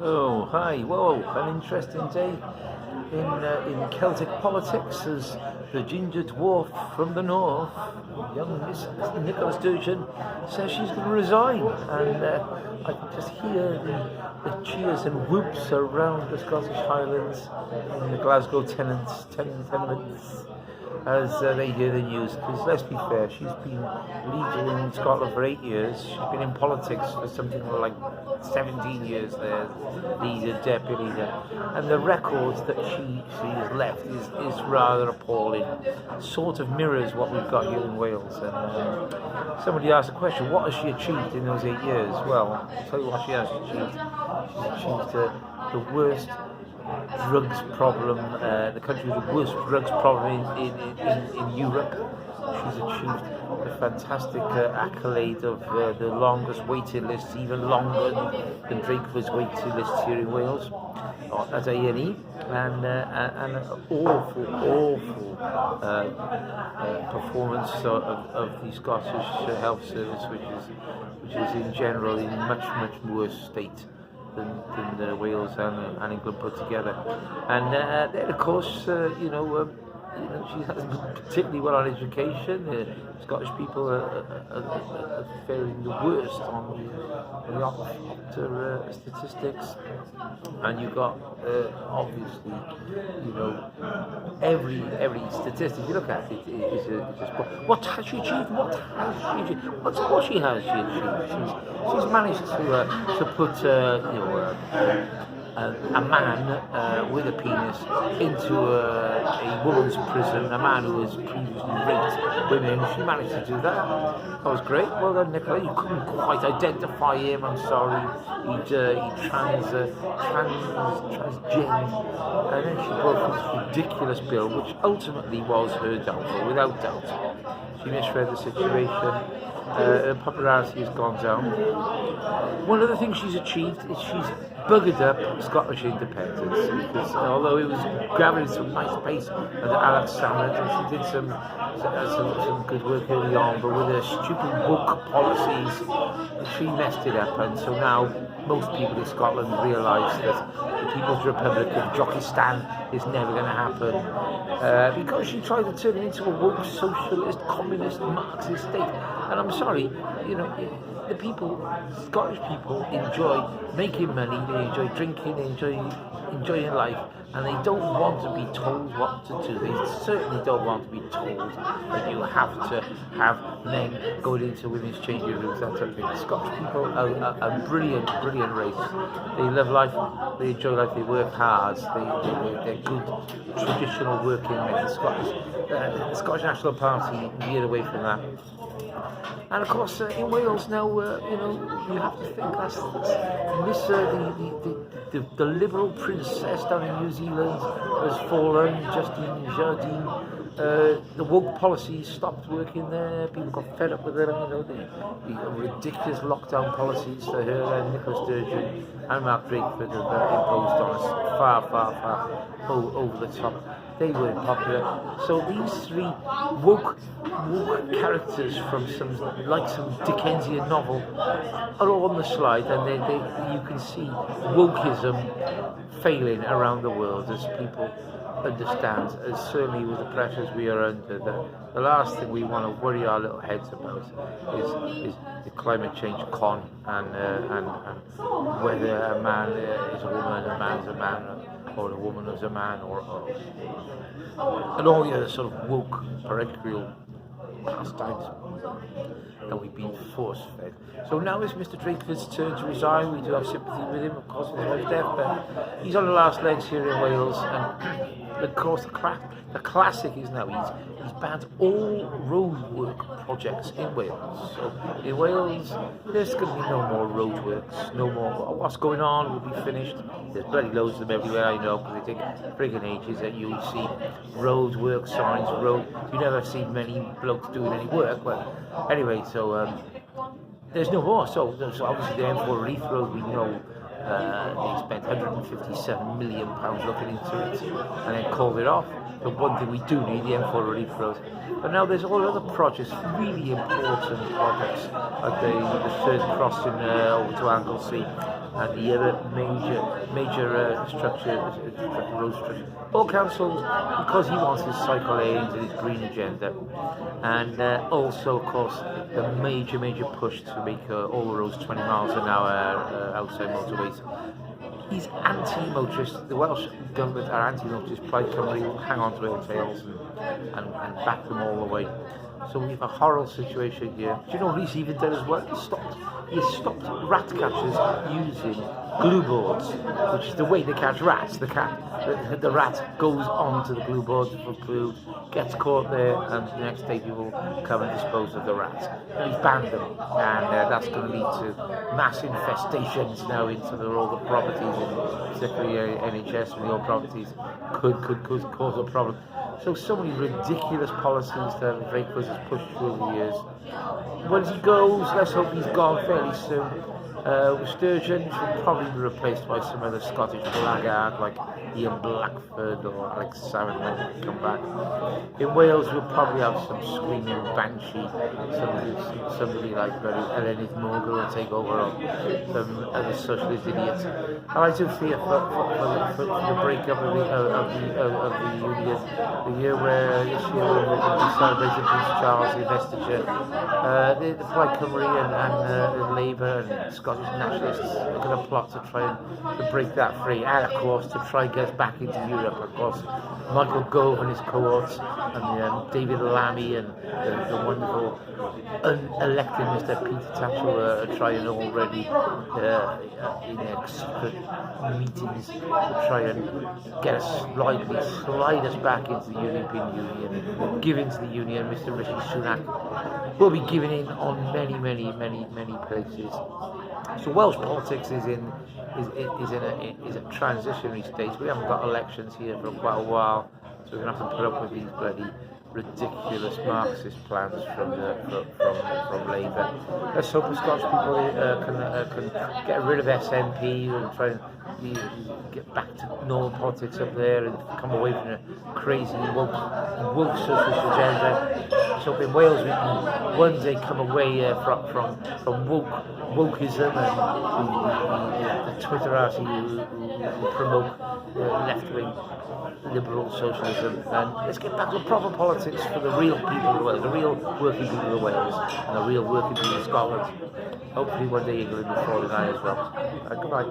Oh, hi. Whoa, an interesting day in Celtic politics as the ginger dwarf from the north, young Miss Nicola Sturgeon, says she's going to resign. And I can just hear the cheers and whoops around the Scottish Highlands in the Glasgow tenements as they hear the news. Because let's be fair, she's been leader in Scotland for 8 years. She's been in politics for something like 17 years there, leader, deputy leader. And the records that she has left is rather appalling. Sort of mirrors what we've got here in Wales. And somebody asked a question, what has she achieved in those 8 years? Well, I'll tell you what she has achieved. She's achieved the worst drugs problem, the country with the worst drugs problem in Europe. She's achieved the fantastic accolade of the longest waiting list, even longer than Drakeford's waiting list here in Wales at A&E, and an awful performance of the Scottish Health Service, which is in general in much worse state than Wales and England put together. And then, of course, she hasn't done particularly well on education. Scottish people are faring the worst on the Opta statistics, and you've got obviously, every statistic you look at it is just what has she achieved? What has she achieved? What she has she achieved? She's managed to put a man with a penis into a woman's prison, a man who has previously raped women. She managed to do that. That was great. Well done, Nicola. You couldn't quite identify him. I'm sorry. He transgend, and then she brought this ridiculous bill, which ultimately was her downfall, without doubt. She misread the situation. Her popularity has gone down. One of the things she's achieved is she's buggered up Scottish independence, because although it was gathering some nice pace under Alex Salmond, and she did some good work early on, but with her stupid woke policies, she messed it up, and so now most people in Scotland realise that the People's Republic of Jokistan is never going to happen, because she tried to turn it into a woke socialist, communist, Marxist state. And I'm sorry, the people, Scottish people, enjoy making money, they enjoy drinking, they enjoy enjoying life, and they don't want to be told what to do. They certainly don't want to be told that you have to have men going into women's changing rooms, that sort of thing. The Scottish people are a brilliant race. They love life, they enjoy life, they work hard, they're good, traditional working men. The Scottish National Party veered away from that. And of course, in Wales now, you have to think that's the liberal princess down in New Zealand has fallen, Justine Jardine. The woke policy stopped working there. People got fed up with them. The ridiculous lockdown policies for her and Nicola Sturgeon and Mark Drakeford have imposed on us far over the top. They weren't popular. So these three woke characters from some Dickensian novel are all on the slide, and you can see wokeism failing around the world as people understand, as certainly with the pressures we are under, that the last thing we want to worry our little heads about is the climate change con, and whether a man is a woman, a man's a man, or a woman is a man, and all the other sort of woke parochial pastimes that we've been force-fed. So now it's Mr. Drakeford's turn to resign. We do have sympathy with him, of course, with his wife's death, but he's on the last legs here in Wales, and of course the classic is now he's banned all roadwork projects in Wales. So in Wales, there's going to be no more roadworks, no more. What's going on will be finished. There's bloody loads of them everywhere, I know, because they take friggin' ages that you see roadwork signs, you never see many blokes doing any work, but anyway, so there's no more. So obviously the M4 Relief Road, we know they spent £157 million looking into it and then called it off. The one thing we do need, the M4 Relief Road. But now there's all other projects, really important projects, like the third crossing over to Anglesey, and the other major road structure, all cancelled because he wants his cycle lanes and his green agenda, and also, of course, the major push to make all the roads 20 miles an hour outside motorways. He's anti-motorist. The Welsh government are anti-motorist. Plaid Cymru will hang on to their tails and back them all the way. So we have a horrible situation here. Do you know what he's even done as well? He stopped rat catchers using glue boards, which is the way they catch rats. The rat goes onto the glue board for glue, gets caught there, and the next day people come and dispose of the rat. And he's banned them, and that's going to lead to mass infestations now into all the properties, and particularly NHS and the old properties could cause a problem. So many ridiculous policies that Veikos has pushed through the years. When he goes, let's hope he's gone fairly soon. Sturgeon should probably be replaced by some other Scottish blackguard like Ian Blackford or Alex Salmon when he come back. In Wales, we'll probably have some screaming banshee, somebody like Elenidd Morgan will take over, or some other socialist idiot. And I do fear for the breakup of the union, the year where this year we're celebrating Prince Charles' investiture. The Plaid Cymru and Labour and Scottish nationalists are going to plot to try and to break that free, and of course to try and get us back into Europe. Of course, Michael Gove and his cohorts, and David Lammy and the wonderful unelected Mr. Peter Tatchell are trying already in their secret meetings to try and get us slide us back into the European Union, give in to the Union. Mr. Rishi Sunak will be giving in on many places. So Welsh politics is in a transitionary stage. We haven't got elections here for quite a while, so we're going to have to put up with these bloody ridiculous Marxist plans from Labour. Let's hope the Scottish people can get rid of SNP and try and get back to normal politics up there and come away from a crazy woke socialist agenda. So in Wales we can one day come away from wokeism and the Twitterati who promote left-wing liberal socialism, and let's get back to proper politics for the real people of Wales, the real working people of Wales, and the real working people of Scotland. Hopefully one day England will fall in line as well. Goodbye.